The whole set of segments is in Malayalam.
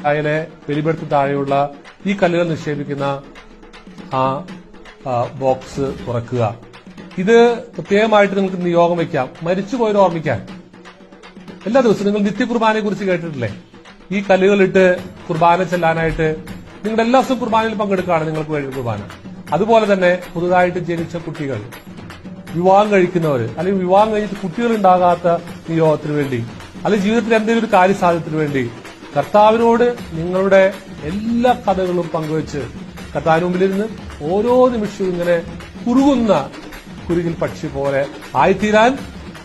അതിലെ ബലിപീഠത്തിന് താഴെയുള്ള ഈ കല്ലുകൾ നിക്ഷേപിക്കുന്ന ആ ബോക്സ് തുറക്കുക. ഇത് പ്രത്യേകമായിട്ട് നിങ്ങൾക്ക് നിയോഗം വയ്ക്കാം, മരിച്ചുപോയവരെ ഓർമ്മിക്കാൻ. എല്ലാ ദിവസവും നിങ്ങൾ നിത്യകുർബാനയെ കുറിച്ച് കേട്ടിട്ടില്ലേ? ഈ കല്ലുകളിട്ട് കുർബാന ചെല്ലാനായിട്ട് നിങ്ങളുടെ എല്ലാ ദിവസവും കുർബാനയിൽ പങ്കെടുക്കുകയാണ് നിങ്ങൾക്ക് വേണ്ടി കുർബാന. അതുപോലെ തന്നെ പുതുതായിട്ട് ജനിച്ച കുട്ടികൾ, വിവാഹം കഴിക്കുന്നവർ, അല്ലെങ്കിൽ വിവാഹം കഴിഞ്ഞിട്ട് കുട്ടികൾ ഉണ്ടാകാത്ത നിയോഗത്തിന് വേണ്ടി, അല്ലെങ്കിൽ ജീവിതത്തിൽ എന്തെങ്കിലും ഒരു കാര്യസാധ്യത്തിന് വേണ്ടി കർത്താവിനോട് നിങ്ങളുടെ എല്ലാ കഥകളും പങ്കുവെച്ച് കർത്താവിന് മുമ്പിലിരുന്ന് ഓരോ നിമിഷവും ഇങ്ങനെ കുറുകുന്ന കുരുകിൽ പക്ഷി പോലെ ആയിത്തീരാൻ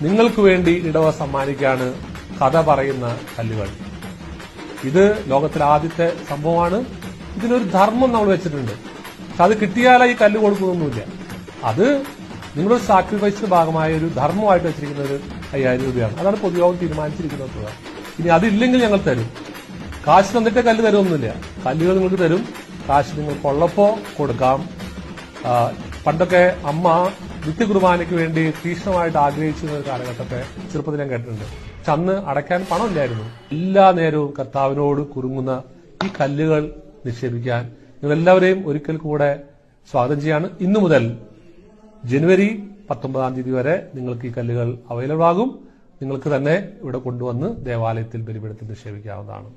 നിങ്ങൾക്ക് വേണ്ടി ഇടവ സമ്മാനിക്കുകയാണ് കഥ പറയുന്ന കല്ലുകൾ. ഇത് ലോകത്തിലെ ആദ്യത്തെ സംഭവമാണ്. ഇതിനൊരു ധർമ്മം നമ്മൾ വെച്ചിട്ടുണ്ട്. പക്ഷെ അത് കിട്ടിയാൽ ഈ കല്ല് കൊടുക്കുന്നൊന്നുമില്ല. അത് നിങ്ങളുടെ സാക്രിഫൈസിന്റെ ഭാഗമായ ഒരു ധർമ്മമായിട്ട് വെച്ചിരിക്കുന്ന ഒരു 5000 രൂപയാണ്. അതാണ് പൊതുയോഗം തീരുമാനിച്ചിരിക്കുന്ന തുക. ഇനി അതില്ലെങ്കിൽ ഞങ്ങൾ തരും. കാശ് തന്നിട്ടേ കല്ല് തരുമൊന്നുമില്ല. കല്ലുകൾ നിങ്ങൾക്ക് തരും. കാശ് നിങ്ങൾക്ക് ഉള്ളപ്പോ കൊടുക്കാം. പണ്ടൊക്കെ അമ്മ നിത്യകുർബാനയ്ക്ക് വേണ്ടി തീക്ഷ്ണമായിട്ട് ആഗ്രഹിച്ചിരുന്ന ഒരു കാലഘട്ടത്തെ ചെറുപ്പത്തിൽ ഞാൻ കേട്ടിട്ടുണ്ട്. പക്ഷെ അന്ന് അടയ്ക്കാൻ പണമില്ലായിരുന്നു. എല്ലാ നേരവും കർത്താവിനോട് കുറുങ്ങുന്ന ഈ കല്ലുകൾ നിക്ഷേപിക്കാൻ നിങ്ങളെല്ലാവരെയും ഒരിക്കൽ കൂടെ സ്വാഗതം ചെയ്യാണ്. ഇന്നു മുതൽ ജനുവരി 19-ാം തീയതി വരെ നിങ്ങൾക്ക് ഈ കല്ലുകൾ അവൈലബിൾ ആകും. നിങ്ങൾക്ക് തന്നെ ഇവിടെ കൊണ്ടുവന്ന് ദേവാലയത്തിൽ ബലിപീഠത്തിൽ നിക്ഷേപിക്കാവുന്നതാണ്.